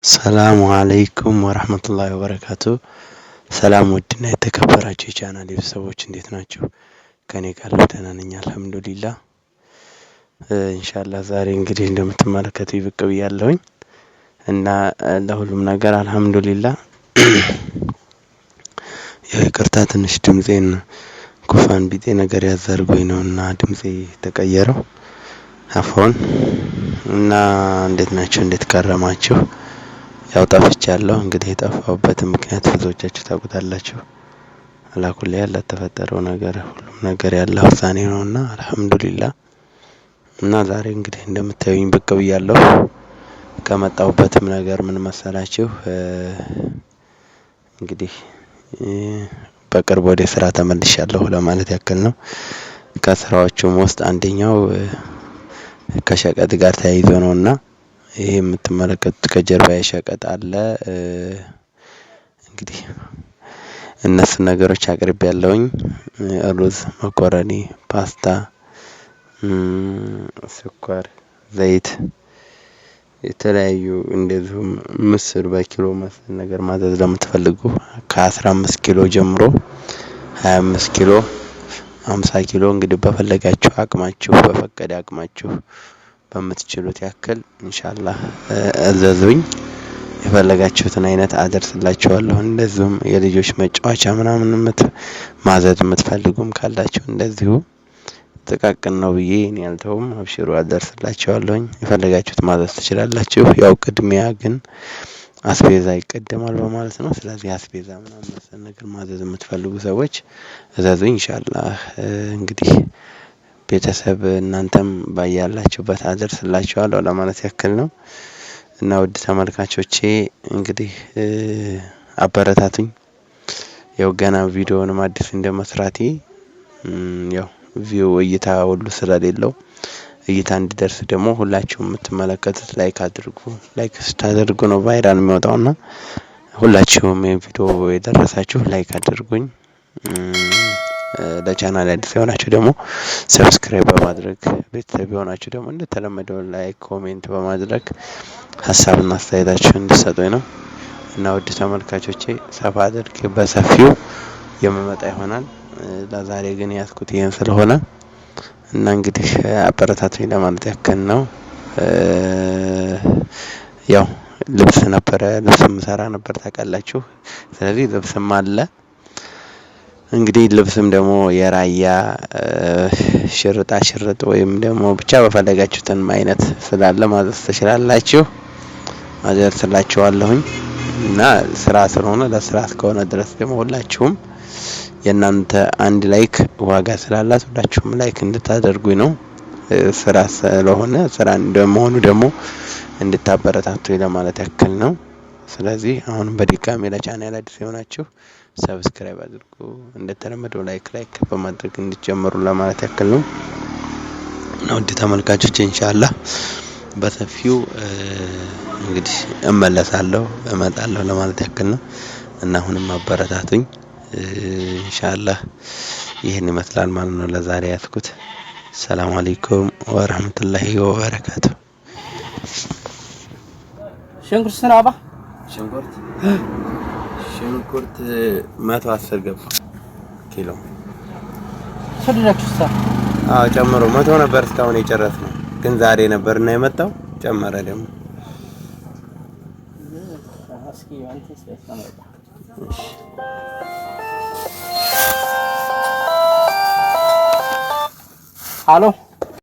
ሰላሙ አለይኩም ወራህመቱላሂ ወበረካቱ። ሰላም ውድና የተከበራችሁ የቻናሌ ቤተሰቦች እንዴት ናችሁ? ከኔ ጋር ደህና ነኝ አልሐምዱሊላህ። ኢንሻአላህ ዛሬ እንግዲህ እንደምትመለከቱ ብቅ ብያለሁኝ እና ለሁሉም ነገር አልሐምዱሊላህ። ያው ይቅርታ ትንሽ ድምጼን ጉፋን ቢጤ ነገር ያዛርጎኝ ነውና ድምጼ ተቀየረው አፎን እና እንዴት ናችሁ? እንዴት ከረማችሁ? ያው ጠፍቻለሁ። እንግዲህ የጠፋሁበት ምክንያት ብዙዎቻችሁ ታውቁታላችሁ። አላኩል ያልተፈጠረው ነገር ሁሉም ነገር ያለው ውሳኔ ነውና አልሐምዱሊላህ። እና ዛሬ እንግዲህ እንደምታዩኝ ብቅ ብያለሁ። ከመጣሁበትም ነገር ምን መሰላችሁ? እንግዲህ በቅርብ ወደ ስራ ተመልሻለሁ ለማለት ያክል ነው። ከስራዎቹም ውስጥ አንደኛው ከሸቀጥ ጋር ተያይዞ ነውና ይሄ የምትመለከቱት ከጀርባ ሸቀጥ አለ። እንግዲህ እነሱ ነገሮች አቅርቤያለሁኝ። ሩዝ፣ መኮረኒ፣ ፓስታ፣ ስኳር፣ ዘይት፣ የተለያዩ እንደዚሁም ምስር በኪሎ መሰል ነገር ማዘዝ ለምትፈልጉ ከ15 ኪሎ ጀምሮ 25 ኪሎ 50 ኪሎ እንግዲህ በፈለጋችሁ አቅማችሁ በፈቀደ አቅማችሁ በምትችሉት ያክል ኢንሻአላህ እዘዙኝ። የፈለጋችሁትን አይነት አደርስላችኋለሁ። እንደዚሁም የልጆች መጫወቻ ምናምን ማዘዝ የምትፈልጉም ካላችሁ እንደዚሁ ጥቃቅን ነው ብዬ እኔ አልተውም። አብሽሩ አደርስላችኋለሁኝ። የፈለጋችሁት ማዘዝ ትችላላችሁ። ያው ቅድሚያ ግን አስቤዛ ይቀደማል በማለት ነው። ስለዚህ አስቤዛ ምናምን መሰል ነገር ማዘዝ የምትፈልጉ ሰዎች እዘዙኝ ኢንሻአላህ። እንግዲህ ቤተሰብ እናንተም ባያላችሁበት አደርስላችኋለሁ ለማለት ያክል ነው። እና ውድ ተመልካቾቼ እንግዲህ አበረታቱኝ። ያው ገና ቪዲዮውንም አዲስ እንደመስራቴ ያው ቪው እይታ ሁሉ ስለሌለው እይታ እንዲደርስ ደግሞ ሁላችሁም የምትመለከቱት ላይክ አድርጉ። ላይክ ስታደርጉ ነው ቫይራል የሚወጣውና ሁላችሁም የቪዲዮ የደረሳችሁ ላይክ አድርጉኝ። ለቻናል አዲስ የሆናችሁ ደግሞ ሰብስክራይብ በማድረግ ቤተሰብ የሆናችሁ ደግሞ እንደተለመደው ላይክ ኮሜንት በማድረግ ሀሳብና አስተያየታችሁን እንድትሰጡኝ ነው። እና ውድ ተመልካቾቼ ሰፋ አድርጌ በሰፊው የምመጣ ይሆናል። ለዛሬ ግን ያስኩት ይሄን ስለሆነ እና እንግዲህ አበረታቱኝ ለማለት ያክል ነው። ያው ልብስም ሰራ ነበር ታውቃላችሁ። ስለዚህ ልብስም አለ። እንግዲህ ልብስም ደግሞ የራያ ሽርጥ ወይም ደግሞ ብቻ በፈለጋችሁትን አይነት ስላለ ማዘዝ ትችላላችሁ። አደርስላችኋለሁኝ። እና ስራ ስለሆነ ለስራ እስከሆነ ድረስ ደግሞ ሁላችሁም የናንተ አንድ ላይክ ዋጋ ስላላት ሁላችሁም ላይክ እንድታደርጉኝ ነው። ስራ ስለሆነ ስራ እንደመሆኑ ደግሞ እንድታበረታቱኝ ለማለት ያክል ነው። ስለዚህ አሁንም በድጋሚ ለቻናሌ አዲስ የሆናችሁ ሰብስክራይብ አድርጉ። እንደተለመደው ላይክ በማድረግ እንድትጀምሩ ለማለት ያክል ነው። እና ውድ ተመልካቾቼ ኢንሻአላህ በሰፊው እንግዲህ እመጣለሁ ለማለት ያክል ነው። እና አሁንም አበረታቱኝ ኢንሻአላህ። ይሄን ይመስላል ማለት ነው ለዛሬ ያስኩት። ሰላም አለይኩም ወራህመቱላሂ ወበረካቱ። ሽንኩርት ስራባ ሽንኩርት 110 ገባ ኪሎ ሰደዳችሁሳ? አዎ ጨምሮ 100 ነበር እስካሁን የጨረስነው፣ ግን ዛሬ ነበርና የመጣው ጨመረ ደግሞ። እስኪ አንተ ስለሰማው አሎ